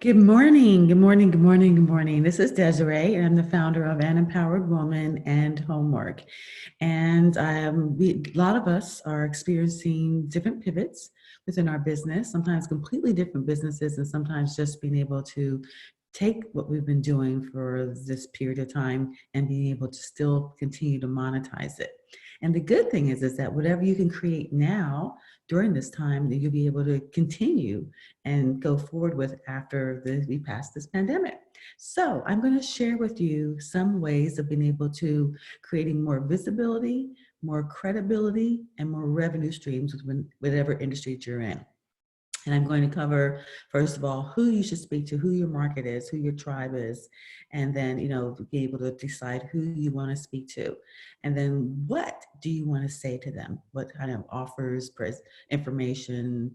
Good morning, good morning, good morning, good morning. This is Desiree, and I'm the founder of An Empowered Woman and Homework. And a lot of us are experiencing different pivots within our business, sometimes completely different businesses, and sometimes just being able to take what we've been doing for this period of time and being able to still continue to monetize it. And the good thing is that whatever you can create now during this time, that you'll be able to continue and go forward with after we pass this pandemic. So I'm going to share with you some ways of being able to creating more visibility, more credibility, and more revenue streams with whatever industry you're in. And I'm going to cover, first of all, who you should speak to, who your market is, who your tribe is, and then, be able to decide who you want to speak to. And then what do you want to say to them? What kind of offers, information,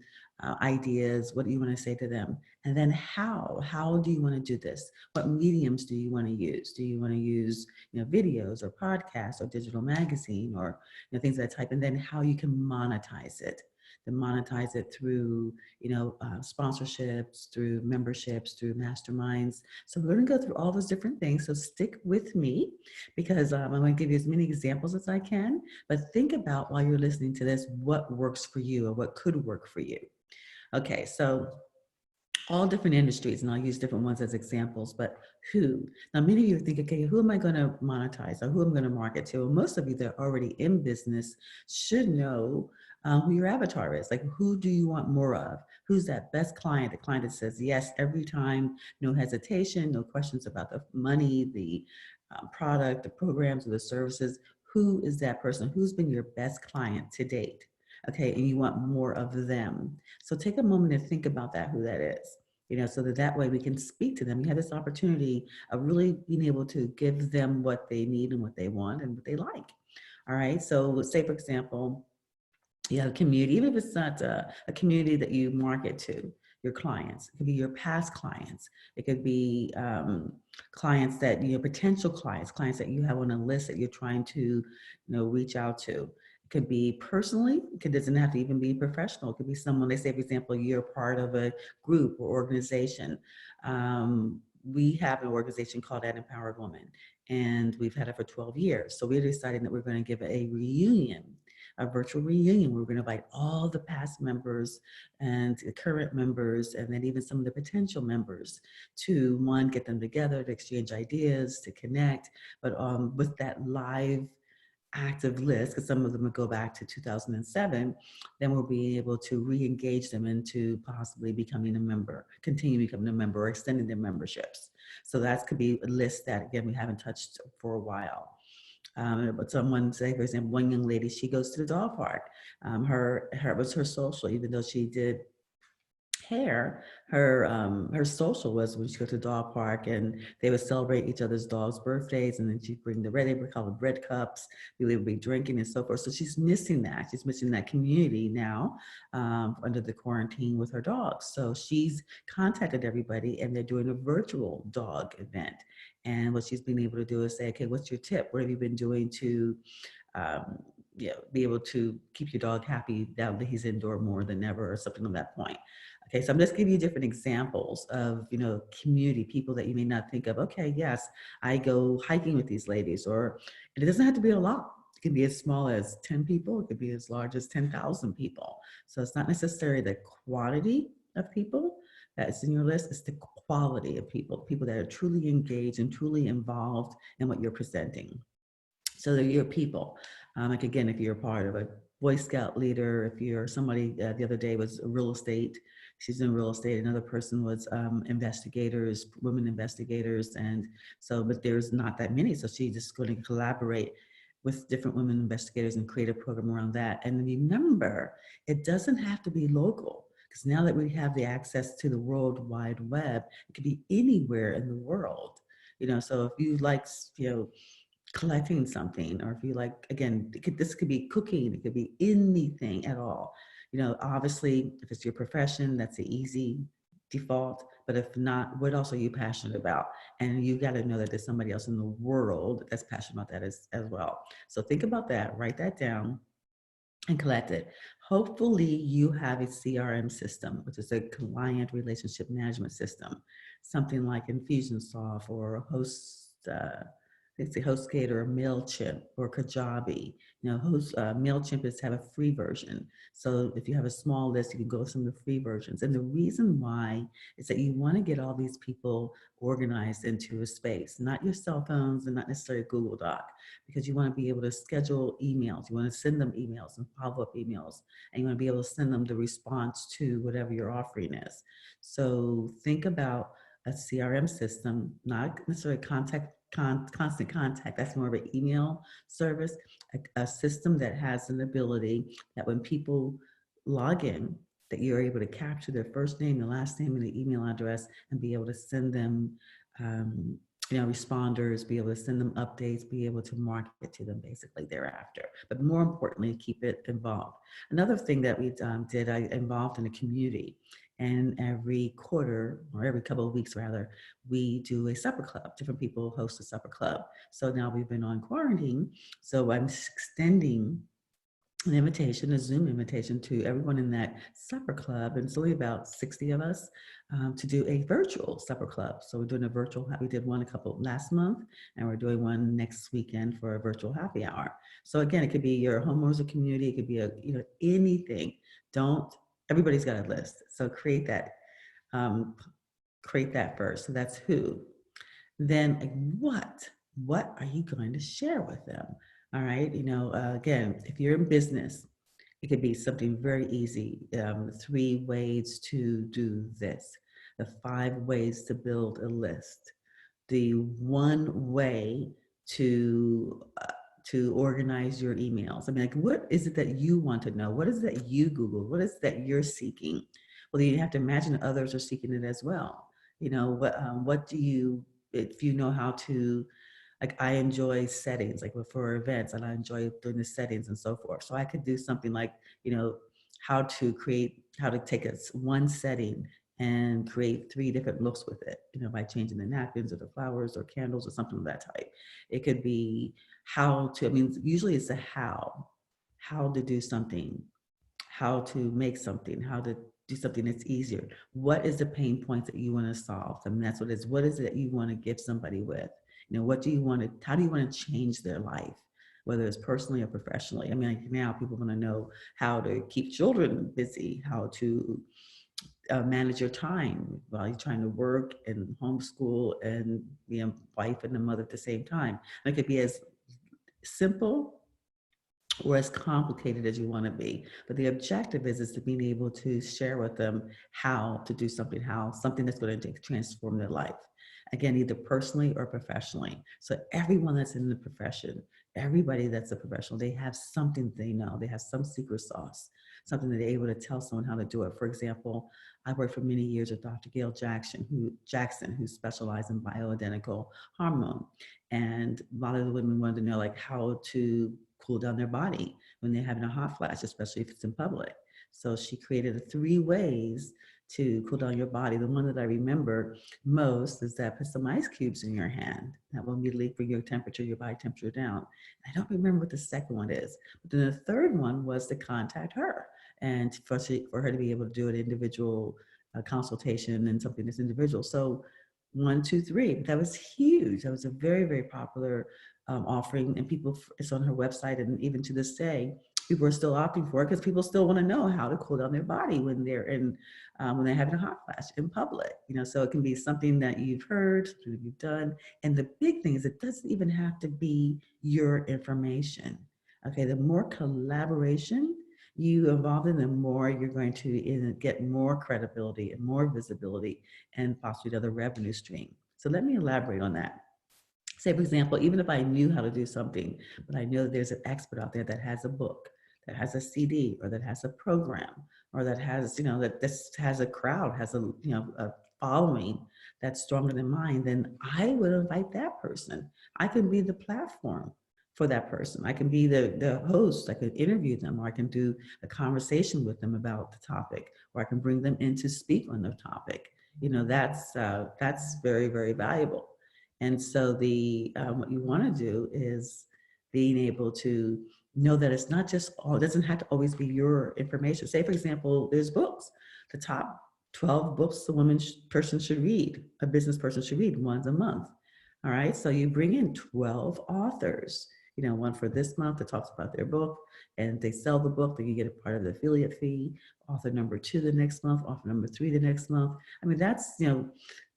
ideas, what do you want to say to them? And then how do you want to do this? What mediums do you want to use? Do you want to use, videos or podcasts or digital magazine or, things of that type? And then how you can monetize it. To monetize it through sponsorships, through memberships, through masterminds. So we're going to go through all those different things. So stick with me because I'm going to give you as many examples as I can. But think about while you're listening to this, what works for you or what could work for you. Okay, so all different industries, and I'll use different ones as examples, but who? Now, many of you think, okay, who am I going to monetize or who am I going to market to? And most of you that are already in business should know who your avatar is. Like, who do you want more of? Who's that best client? The client that says yes every time, no hesitation, no questions about the money, the product, the programs, or the services. Who is that person? Who's been your best client to date? Okay, and you want more of them. So take a moment to think about that, who that is, so that way we can speak to them. You have this opportunity of really being able to give them what they need and what they want and what they like. All right, so let's say, for example, you have a community, even if it's not a community that you market to your clients. It could be your past clients. It could be clients that, potential clients that you have on a list that you're trying to, reach out to. It could be personally, it doesn't have to even be professional. It could be someone, they say, for example, you're part of a group or organization. We have an organization called An Empowered Woman, and we've had it for 12 years. So we're deciding that we're going to give a reunion, a virtual reunion. We're going to invite all the past members and the current members, and then even some of the potential members to, one, get them together to exchange ideas, to connect, but with that live active list, because some of them would go back to 2007, then we'll be able to re-engage them into possibly becoming a member, continue becoming a member, or extending their memberships. So that could be a list that, again, we haven't touched for a while. But someone say, for example, one young lady, she goes to the dog park. Her was her social, even though she did hair, her social was when she go to the dog park and they would celebrate each other's dogs' birthdays, and then she'd bring the red, they would call it bread cups, they would be drinking and so forth. So she's missing that. She's missing that community now under the quarantine with her dogs. So she's contacted everybody and they're doing a virtual dog event. And what she's been able to do is say, okay, what's your tip? What have you been doing to be able to keep your dog happy now that he's indoor more than ever, or something of that point. Okay, so I'm just giving you different examples of, community people that you may not think of. Okay, yes, I go hiking with these ladies, or it doesn't have to be a lot. It can be as small as 10 people. It could be as large as 10,000 people. So it's not necessarily the quantity of people that's in your list, it's the quality of people that are truly engaged and truly involved in what you're presenting. So they're your people. Like, again, if you're part of a Boy Scout leader, if you're somebody, the other day was real estate, she's in real estate. Another person was investigators, women investigators. And so, but there's not that many. So she's just going to collaborate with different women investigators and create a program around that. And remember, it doesn't have to be local, because now that we have the access to the World Wide Web, it could be anywhere in the world. So if you like, collecting something, or if you like, again, this could be cooking, it could be anything at all. Obviously, if it's your profession, that's the easy default. But if not, what else are you passionate about? And you got to know that there's somebody else in the world that's passionate about that as well. So think about that, write that down, and collect it. Hopefully you have a CRM system, which is a client relationship management system, something like Infusionsoft or let's say HostGator or MailChimp or Kajabi. MailChimp is have a free version. So if you have a small list, you can go with some of the free versions. And the reason why is that you want to get all these people organized into a space, not your cell phones and not necessarily Google Doc, because you want to be able to schedule emails. You want to send them emails and follow-up emails, and you want to be able to send them the response to whatever your offering is. So think about a CRM system, not necessarily constant contact. That's more of an email service, a system that has an ability that when people log in, that you're able to capture their first name, their last name, and the email address, and be able to send them, um, responders, be able to send them updates, be able to market to them basically thereafter. But more importantly, keep it involved. Another thing that we did, I involved in a community. And every quarter, or every couple of weeks rather, we do a supper club. Different people host a supper club. So now we've been on quarantine. So I'm extending an invitation, a Zoom invitation to everyone in that supper club, and it's only about 60 of us, to do a virtual supper club. So we're doing a virtual, we did one a couple last month, and we're doing one next weekend for a virtual happy hour. So again, it could be your homeowners or community, it could be anything. Everybody's got a list. So um, create that first. So that's who. Then what are you going to share with them? All right. Again, if you're in business, it could be something very easy. 3 ways to do this, the 5 ways to build a list, the 1 way to organize your emails. I mean, like, what is it that you want to know? What is it that you Google? What is it that you're seeking? Well, you have to imagine others are seeking it as well. What do you, if you know how to, like, I enjoy settings, like for events, and I enjoy doing the settings and so forth. So I could do something like, how to take one setting and create 3 different looks with it, by changing the napkins or the flowers or candles or something of that type. It could be usually it's a how to do something, how to make something, how to do something that's easier. What is the pain points that you want to solve? I mean, that's what it is. What is it that you want to give somebody with? What do you want to, how do you want to change their life? Whether it's personally or professionally. I mean, like now people want to know how to keep children busy, how to manage your time while you're trying to work and homeschool and be a wife and a mother at the same time. And it could be as simple or as complicated as you want to be. But the objective is to being able to share with them how to do something, something that's going to transform their life. Again, either personally or professionally. So everyone that's in the profession, everybody that's a professional, they have something they know. They have some secret sauce, something that they're able to tell someone how to do it. For example, I worked for many years with Dr. Gail Jackson, who specialized in bioidentical hormone. And a lot of the women wanted to know, like, how to cool down their body when they're having a hot flash, especially if it's in public. So she created 3 ways to cool down your body. The one that I remember most is that put some ice cubes in your hand. That will immediately bring your body temperature down. I don't remember what the second one is. But then the third one was to contact her and for her to be able to do an individual consultation and something that's individual. So 1, 2, 3. That was huge. That was a very, very popular offering, and it's on her website, and even to this day, people are still opting for it because people still want to know how to cool down their body when they're having a hot flash in public. So it can be something that you've heard, something that you've done, and the big thing is it doesn't even have to be your information. Okay, the more collaboration you involve in, the more you're going to get more credibility and more visibility and possibly another revenue stream. So let me elaborate on that. Say, for example, even if I knew how to do something, but I know there's an expert out there that has a book, that has a CD, or that has a program, or that has, that this has a crowd, has a following that's stronger than mine, then I would invite that person. I can be the platform for that person. I can be the host. I could interview them, or I can do a conversation with them about the topic, or I can bring them in to speak on the topic. That's very, very valuable. And so what you want to do is being able to know that it's not just all, it doesn't have to always be your information. Say, for example, there's books, the top 12 books a person should read, a business person should read once a month. All right. So you bring in 12 authors, one for this month that talks about their book, and they sell the book, then you get a part of the affiliate fee. Author number 2 the next month, author number 3 the next month. I mean, that's,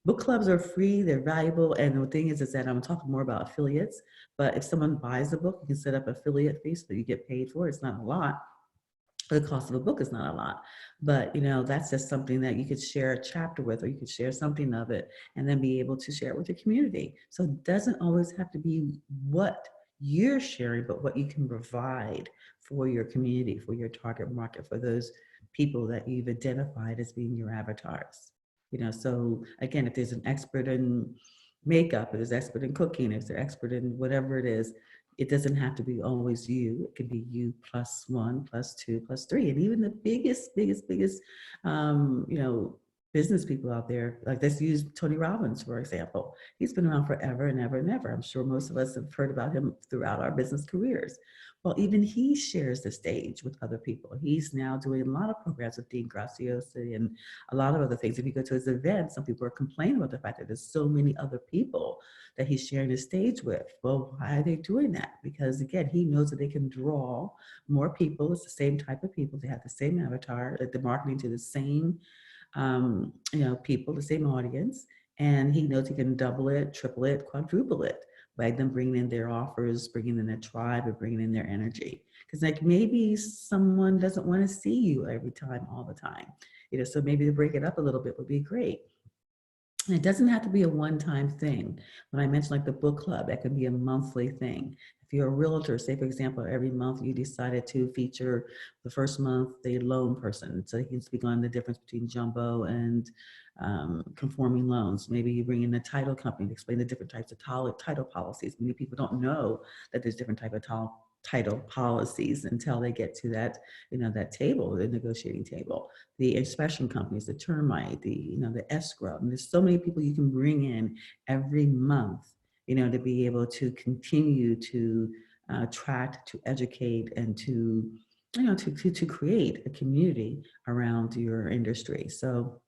book clubs are free, they're valuable. And the thing is that I'm talking more about affiliates. But if someone buys a book, you can set up affiliate fees so you get paid for it. It's not a lot. The cost of a book is not a lot, but that's just something that you could share a chapter with, or you could share something of it and then be able to share it with your community. So it doesn't always have to be what you're sharing, but what you can provide for your community, for your target market, for those people that you've identified as being your avatars. So again, if there's an expert in makeup, if there's an expert in cooking, if they're expert in whatever it is, it doesn't have to be always you. It can be you plus 1, plus 2, plus 3. And even the biggest, business people out there, like let's use Tony Robbins, for example. He's been around forever and ever and ever. I'm sure most of us have heard about him throughout our business careers. Well, even he shares the stage with other people. He's now doing a lot of programs with Dean Graziosi and a lot of other things. If you go to his events, some people are complaining about the fact that there's so many other people that he's sharing the stage with. Well, why are they doing that? Because again, he knows that they can draw more people. It's the same type of people. They have the same avatar, like they're marketing to the same, people, the same audience. And he knows he can double it, triple it, quadruple it by them bringing in their offers, bringing in their tribe, or bringing in their energy. Because like maybe someone doesn't want to see you every time, all the time. So maybe to break it up a little bit would be great. And it doesn't have to be a one-time thing. When I mentioned like the book club, that could be a monthly thing. If you're a realtor, say for example, every month you decided to feature the first month the loan person, so you can speak on the difference between jumbo and conforming loans. Maybe you bring in a title company to explain the different types of title policies. Many people don't know that there's different type of title policies until they get to that, that table, the negotiating table. The inspection companies, the termite, the escrow. And there's so many people you can bring in every month, to be able to continue to attract, to educate, and to, to create a community around your industry. So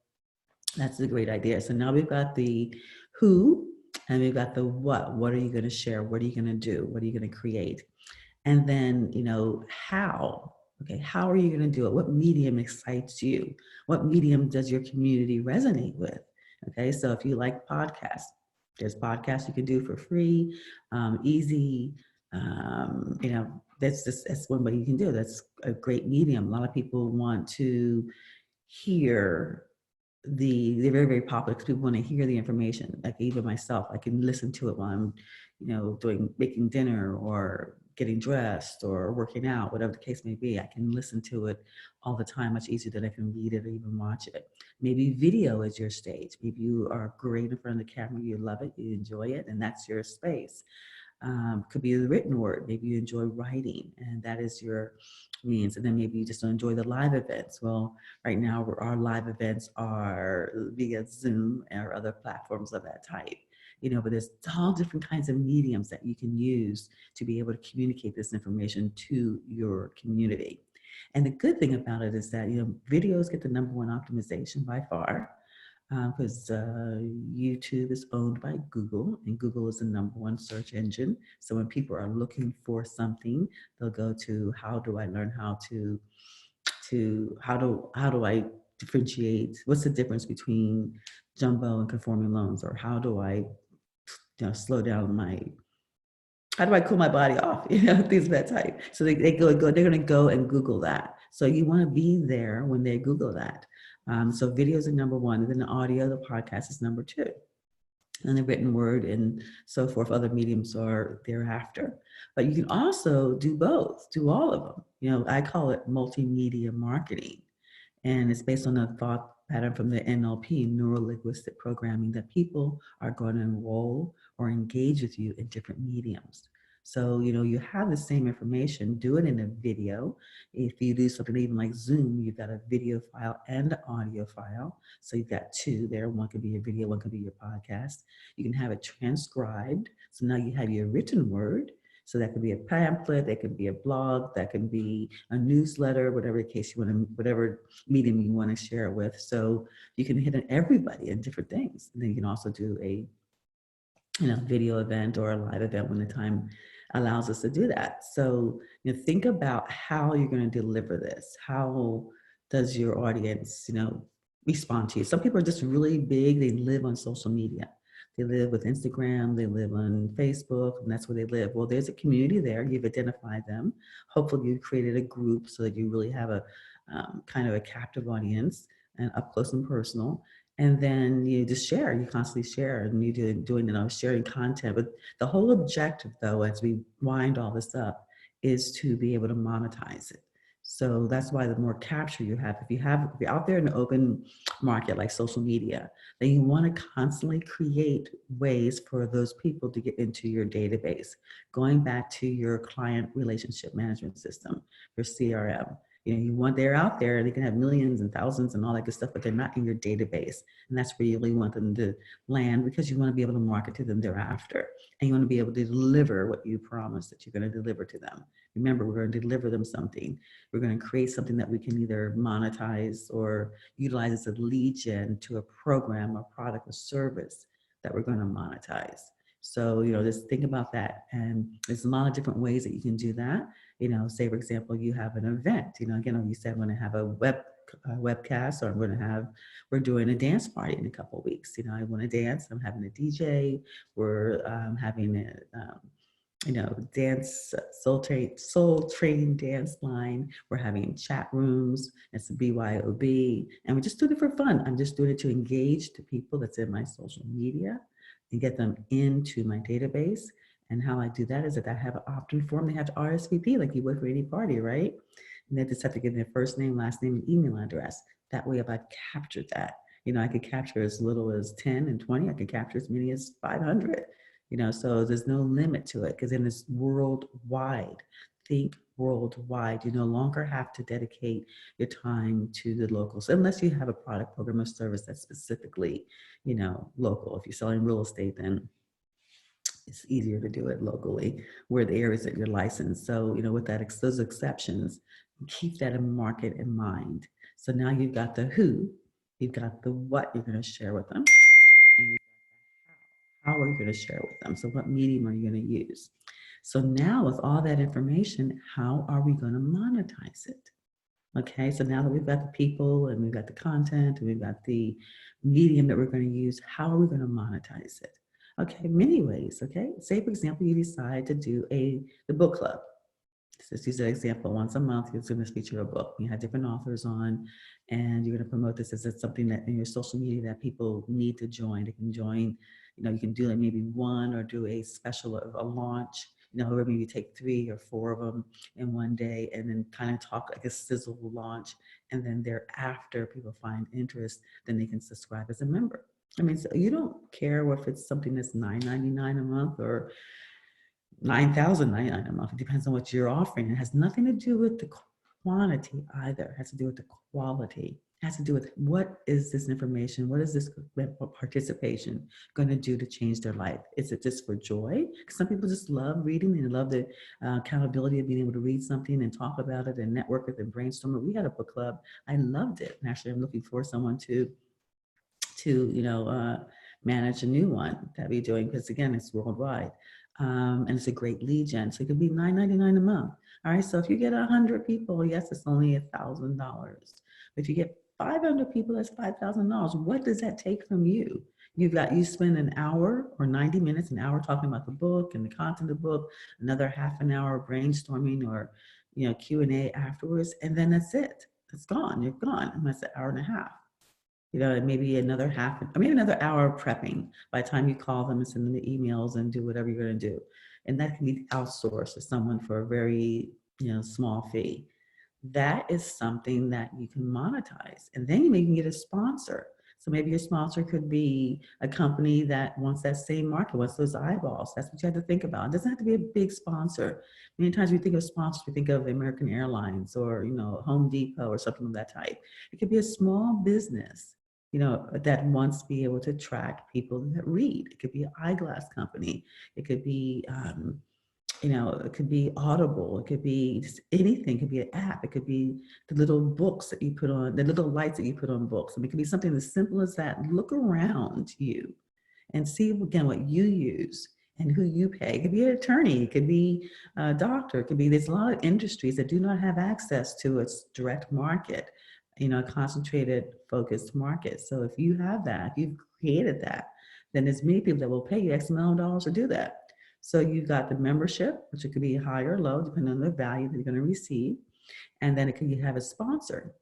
that's a great idea. So now we've got the who and we've got the what. What are you going to share? What are you going to do? What are you going to create? And then, how. Okay, how are you going to do it? What medium excites you? What medium does your community resonate with? Okay, so if you like podcasts, there's podcasts you can do for free, easy. That's one way you can do it. That's a great medium. A lot of people want to hear they're very, very popular because people want to hear the information. Like even myself, I can listen to it while I'm, making dinner or getting dressed or working out, whatever the case may be. I can listen to it all the time, much easier than I can read it or even watch it. Maybe video is your stage. Maybe you are great in front of the camera, you love it, you enjoy it, and that's your space. Could be the written word. Maybe you enjoy writing and that is your means. And then maybe you just don't enjoy the live events. Well, right now our live events are via Zoom or other platforms of that type. But there's all different kinds of mediums that you can use to be able to communicate this information to your community. And the good thing about it is that, videos get the #1 optimization by far, because YouTube is owned by Google, and Google is the #1 search engine. So when people are looking for something, they'll go to how do I learn how to how do I differentiate? What's the difference between jumbo and conforming loans, or how do I slow down how do I cool my body off? Things of that type. So they're going to go and Google that. So you want to be there when they Google that. So videos are #1, and then the audio, the podcast is #2. And the written word and so forth, other mediums are thereafter. But you can also do both, do all of them. I call it multimedia marketing. And it's based on a thought pattern from the NLP, neuro-linguistic programming, that people are going to enroll or engage with you in different mediums. So, you have the same information, do it in a video. If you do something even like Zoom, you've got a video file and an audio file. So you've got two there. One could be your video, one could be your podcast. You can have it transcribed. So now you have your written word. So that could be a pamphlet, that could be a blog, that can be a newsletter, whatever the case you want to, whatever medium you want to share it with. So you can hit on everybody and different things. And then you can also do a video event or a live event when the time allows us to do that. So, think about how you're going to deliver this. How does your audience, respond to you? Some people are just really big. They live on social media. They live with Instagram, they live on Facebook, and that's where they live. Well, there's a community there. You've identified them. Hopefully you've created a group so that you really have a kind of a captive audience and up close and personal. And then you just share, you constantly share, and you doing sharing content. But the whole objective, though, as we wind all this up, is to be able to monetize it. So that's why the more capture you have, if you're out there in the open market like social media, then you want to constantly create ways for those people to get into your database. Going back to your client relationship management system, your CRM. They're out there, they can have millions and thousands and all that good stuff, but they're not in your database. And that's where you really want them to land, because you want to be able to market to them thereafter. And you want to be able to deliver what you promised that you're going to deliver to them. Remember, we're going to deliver them something. We're going to create something that we can either monetize or utilize as a lead gen to a program or product or service that we're going to monetize. So, just think about that. And there's a lot of different ways that you can do that. Say, for example, you have an event, again, you said, I'm going to have a webcast, or we're doing a dance party in a couple of weeks. I want to dance. I'm having a DJ. We're having a dance, soul training dance line. We're having chat rooms. It's a BYOB. And we're just doing it for fun. I'm just doing it to engage the people that's in my social media and get them into my database. And how I do that is that I have an opt-in form. They have to RSVP like you would for any party, right? And they just have to give their first name, last name, and email address. That way, if I've captured that, I could capture as little as 10 and 20. I could capture as many as 500. So there's no limit to it, because then it's worldwide. Think worldwide. You no longer have to dedicate your time to the locals, unless you have a product, program, or service that's specifically, local. If you're selling real estate, then it's easier to do it locally where the areas that you're licensed. So, with those exceptions, keep that in market in mind. So now you've got the who, you've got the what you're going to share with them, and you've got the how are you going to share with them. So what medium are you going to use? So now with all that information, how are we going to monetize it? Okay, so now that we've got the people and we've got the content and we've got the medium that we're going to use, how are we going to monetize it? Okay, many ways, okay? Say, for example, you decide to do the book club. Let's use that example. Once a month, you're going to feature a book. You have different authors on, and you're going to promote this as something that in your social media that people need to join. They can join, you can do like maybe one, or do a special of a launch, or maybe you take 3 or 4 of them in one day, and then kind of talk like a sizzle launch. And then thereafter, people find interest, then they can subscribe as a member. I mean, so you don't care if it's something that's $9.99 a month or $9,099 a month. It depends on what you're offering. It has nothing to do with the quantity either. It has to do with the quality. It has to do with what is this information, what is this participation going to do to change their life? Is it just for joy? Because some people just love reading and love the accountability of being able to read something and talk about it and network with and brainstorm it. We had a book club. I loved it. And actually, I'm looking for someone to manage a new one that we're doing, because again, it's worldwide. And it's a great lead gen. So it could be $9.99 a month. All right. So if you get 100 people, yes, it's only $1,000. But if you get 500 people, that's $5,000. What does that take from you? You spend an hour or 90 minutes, an hour talking about the book and the content of the book, another half an hour brainstorming or, Q&A afterwards. And then that's it. It's gone. You're gone. And that's an hour and a half. Maybe another another hour prepping by the time you call them and send them the emails and do whatever you're going to do. And that can be outsourced to someone for a very, small fee. That is something that you can monetize. And then you maybe can get a sponsor. So maybe your sponsor could be a company that wants that same market, wants those eyeballs. That's what you have to think about. It doesn't have to be a big sponsor. Many times we think of sponsors, we think of American Airlines or, Home Depot or something of that type. It could be a small business, that wants to be able to track people that read. It could be an eyeglass company. It could be it could be Audible, it could be just anything, it could be an app, it could be the little books that you put on, the little lights that you put on books. I mean, it could be something as simple as that. Look around you and see again what you use and who you pay. It could be an attorney, it could be a doctor, it could be, there's a lot of industries that do not have access to a direct market, a concentrated, focused market. So if you have that, if you've created that, then there's many people that will pay you X amount of dollars to do that. So you've got the membership, which it could be high or low, depending on the value that you're going to receive. And then it could, you have a sponsor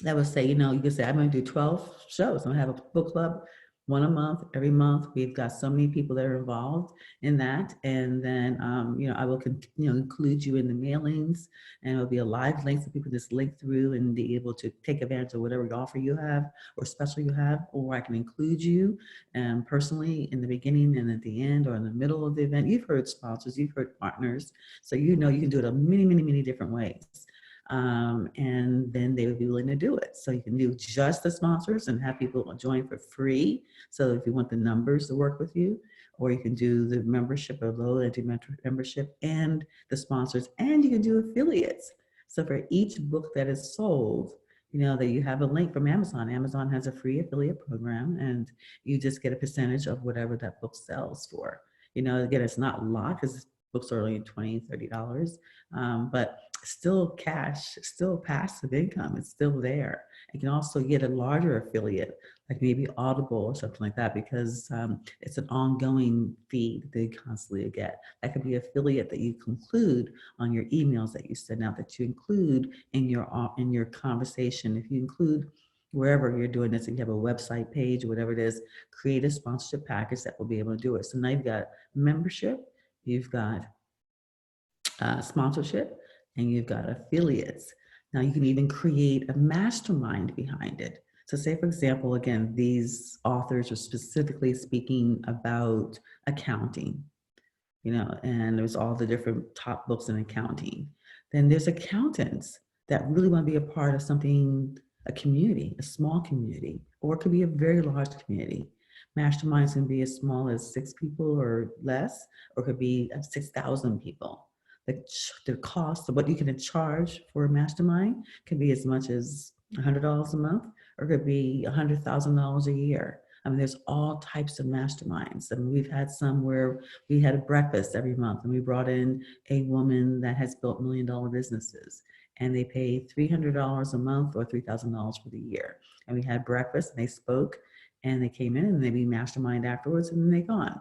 that would say, you could say, I'm going to do 12 shows. I'm going to have a book club, one a month, every month. We've got so many people that are involved in that. And then, I will, include you in the mailings, and it'll be a live link so people just link through and be able to take advantage of whatever offer you have or special you have, or I can include you personally in the beginning and at the end or in the middle of the event. You've heard sponsors, you've heard partners. So, you can do it in many, many, many different ways. And then they would be willing to do it. So you can do just the sponsors and have people join for free. So if you want the numbers to work with you, or you can do the membership or low entry membership and the sponsors, and you can do affiliates. So for each book that is sold, that you have a link from Amazon. Amazon has a free affiliate program, and you just get a percentage of whatever that book sells for. Again, it's not a lot because books are only $20, $30, but still cash, still passive income. It's still there. You can also get a larger affiliate, like maybe Audible or something like that, because it's an ongoing feed that they constantly get. That could be affiliate that you conclude on your emails that you send out, that you include in your conversation. If you include wherever you're doing this, and you have a website page or whatever it is, create a sponsorship package that will be able to do it. So now you've got membership, you've got sponsorship, and you've got affiliates. Now you can even create a mastermind behind it. So say, for example, again, these authors are specifically speaking about accounting, and there's all the different top books in accounting. Then there's accountants that really want to be a part of something, a community, a small community, or it could be a very large community. Masterminds can be as small as 6 people or less, or it could be 6,000 people. The cost of what you can charge for a mastermind can be as much as $100 a month, or it could be $100,000 a year. I mean, there's all types of masterminds. I mean, we've had some where we had a breakfast every month, and we brought in a woman that has built $1 million businesses, and they pay $300 a month or $3,000 for the year. And we had breakfast, and they spoke, and they came in, and they be mastermind afterwards, and then they gone.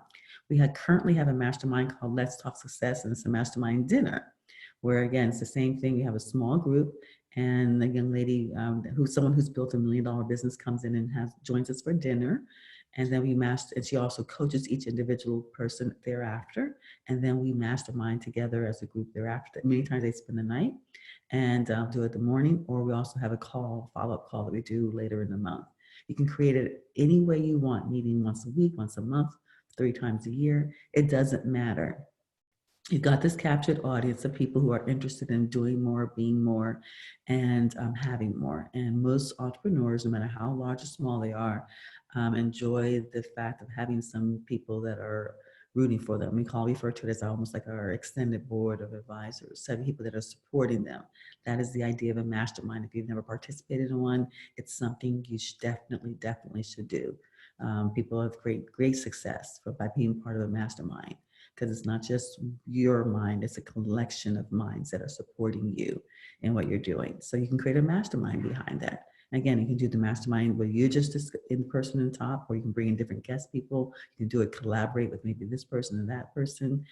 We currently have a mastermind called Let's Talk Success, and it's a mastermind dinner, where again, it's the same thing. You have a small group, and a young lady someone who's built $1 million business comes in and joins us for dinner. And then and she also coaches each individual person thereafter. And then we mastermind together as a group thereafter. Many times they spend the night and do it the morning, or we also have a follow-up call that we do later in the month. You can create it any way you want, meeting once a week, once a month, 3 times a year. It doesn't matter. You've got this captured audience of people who are interested in doing more, being more, and having more. And most entrepreneurs, no matter how large or small they are, enjoy the fact of having some people that are rooting for them. We refer to it as almost like our extended board of advisors, 7 people that are supporting them. That is the idea of a mastermind. If you've never participated in one, it's something you should definitely should do. People have great success by being part of a mastermind, because it's not just your mind, it's a collection of minds that are supporting you in what you're doing. So you can create a mastermind behind that. And again, you can do the mastermind where you're just in person on top, or you can bring in different guest people. You can do it, collaborate with maybe this person and that person,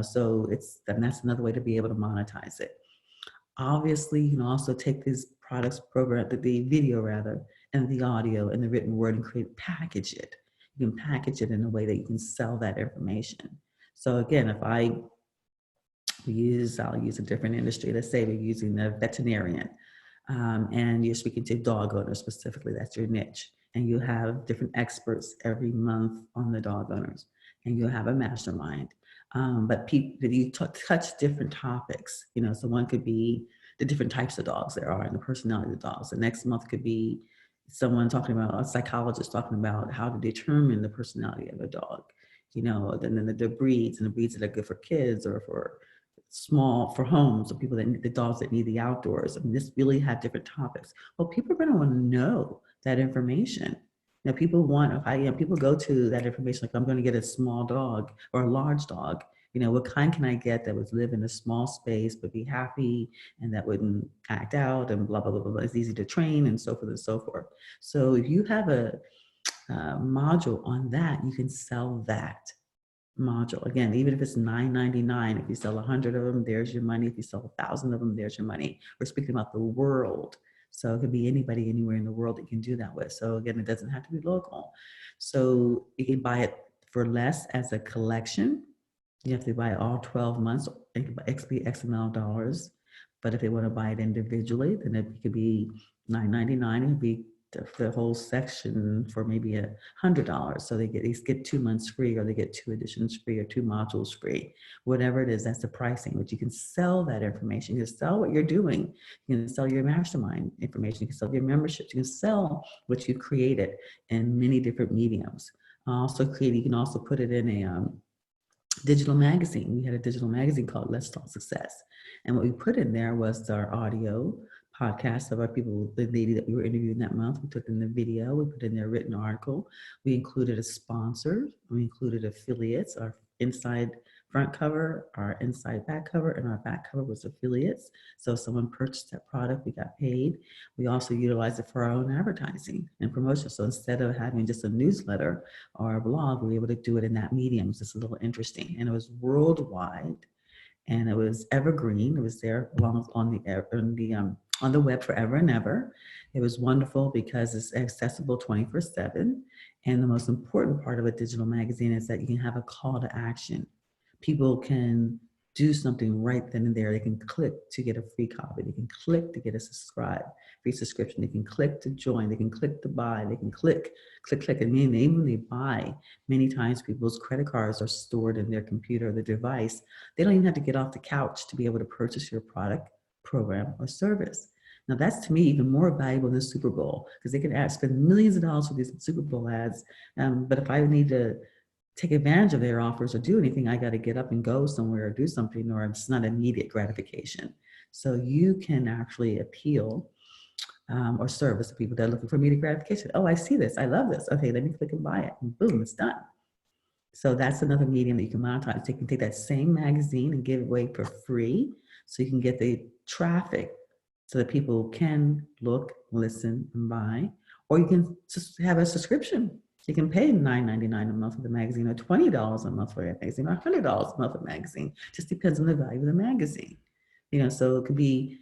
so that's another way to be able to monetize it. Obviously, you can also take these products, the video rather, and the audio and the written word, and package it. You can package it in a way that you can sell that information. So again, if I'll use a different industry. Let's say we're using a veterinarian, and you're speaking to dog owners specifically, that's your niche. And you have different experts every month on the dog owners, and you'll have a mastermind. But you touch different topics, so one could be the different types of dogs there are and the personality of the dogs. The next month could be someone talking about, a psychologist talking about how to determine the personality of a dog. then the breeds, and the breeds that are good for kids or for homes, or people that need the dogs that need the outdoors. I mean, this really had different topics. Well, people are going to want to know that information. People want, people go to that information, like, I'm going to get a small dog or a large dog. What kind can I get that would live in a small space but be happy and that wouldn't act out and blah, blah, blah, blah, blah. It's easy to train and so forth and so forth. So if you have a module on that, you can sell that module. Again, even if it's $9.99, if you sell 100 of them, there's your money. If you sell 1,000 of them, there's your money. We're speaking about the world. So it could be anybody anywhere in the world that you can do that with. So again, it doesn't have to be local. So you can buy it for less as a collection. You have to buy it all 12 months, it could be X amount of dollars. But if they want to buy it individually, then it could be $9.99. It would be the whole section for maybe $100. So they get 2 months free, or they get 2 editions free, or 2 modules free. Whatever it is, that's the pricing. But you can sell that information. You can sell what you're doing. You can sell your mastermind information. You can sell your memberships. You can sell what you've created in many different mediums. You can also put it in a digital magazine. We had a digital magazine called Let's Talk Success. And what we put in there was our audio podcast of our people, the lady that we were interviewing that month. We took in the video, we put in their written article. We included a sponsor, we included affiliates, our inside front cover, our inside back cover, and our back cover was affiliates. So if someone purchased that product, we got paid. We also utilized it for our own advertising and promotion. So instead of having just a newsletter or a blog, we were able to do it in that medium. It's just a little interesting. And it was worldwide, and it was evergreen. It was there along on the web forever and ever. It was wonderful because it's accessible 24/7. And the most important part of a digital magazine is that you can have a call to action. People can do something right then and there. They can click to get a free copy. They can click to get a free subscription. They can click to join. They can click to buy. They can click. And even when they buy, many times people's credit cards are stored in their computer or their device. They don't even have to get off the couch to be able to purchase your product, program, or service. Now that's, to me, even more valuable than Super Bowl, because they can spend millions of dollars for these Super Bowl ads. But if I need to take advantage of their offers or do anything, I got to get up and go somewhere or do something, or it's not immediate gratification. So you can actually appeal or service to people that are looking for immediate gratification. Oh, I see this. I love this. Okay, let me click and buy it. And boom, it's done. So that's another medium that you can monetize. You can take that same magazine and give it away for free, so you can get the traffic so that people can look, listen, and buy. Or you can just have a subscription. You can pay $9.99 a month for the magazine, or $20 a month for a magazine, or $100 a month for a magazine. Just depends on the value of the magazine. So that could be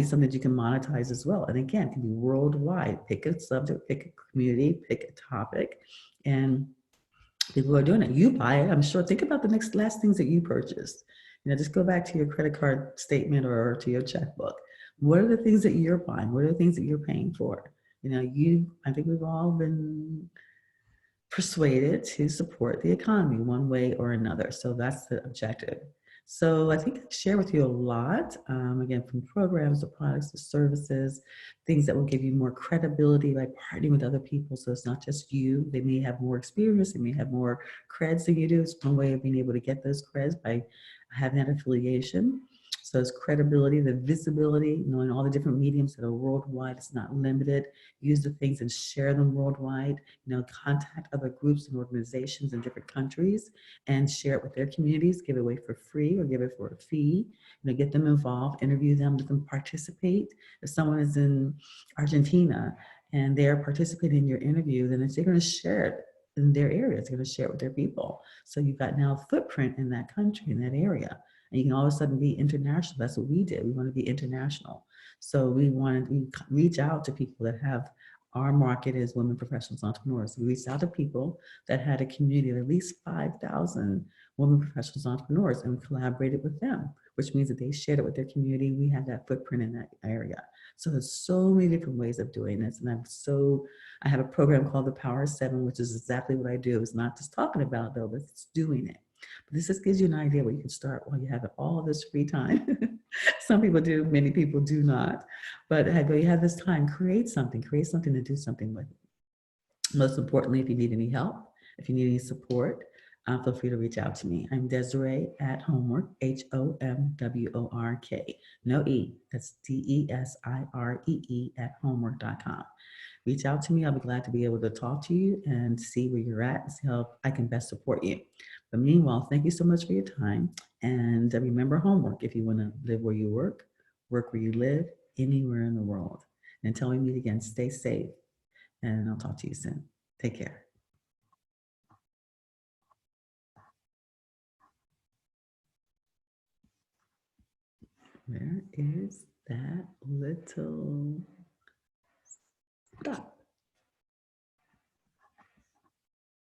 something that you can monetize as well. And again, it can be worldwide. Pick a subject, pick a community, pick a topic, and people are doing it. You buy it, I'm sure. Think about the last things that you purchased. Just go back to your credit card statement or to your checkbook. What are the things that you're buying? What are the things that you're paying for? I think we've all been persuaded to support the economy one way or another. So that's the objective. So I think I share with you a lot, again, from programs to products to services, things that will give you more credibility by partnering with other people. So it's not just you. They may have more experience. They may have more creds than you do. It's one way of being able to get those creds by having that affiliation. So it's credibility, the visibility, knowing all the different mediums that are worldwide. It's not limited. Use the things and share them worldwide. Contact other groups and organizations in different countries and share it with their communities. Give it away for free or give it for a fee. Get them involved, interview them, let them participate. If someone is in Argentina and they're participating in your interview, then they're going to share it in their areas. They're going to share it with their people. So you've got now a footprint in that country, in that area. And you can all of a sudden be international. That's what we did. We want to be international. So we reach out to people that have, our market is women professionals, entrepreneurs. We reached out to people that had a community of at least 5,000 women professionals, entrepreneurs, and we collaborated with them, which means that they shared it with their community. We had that footprint in that area. So there's so many different ways of doing this. And I have a program called the Power of 7, which is exactly what I do. It's not just talking about it, though, but it's doing it. But this just gives you an idea where you can start while you have all this free time. Some people do, many people do not. But you have this time, create something to do something with. Most importantly, if you need any help, if you need any support, feel free to reach out to me. I'm Desiree at Homework, HOMWORK. No E. That's DESIREE at homework.com. Reach out to me. I'll be glad to be able to talk to you and see where you're at and see how I can best support you. But meanwhile, thank you so much for your time. And remember homework if you want to live where you work where you live, anywhere in the world. Until we meet again, stay safe. And I'll talk to you soon. Take care. Where is that little stop?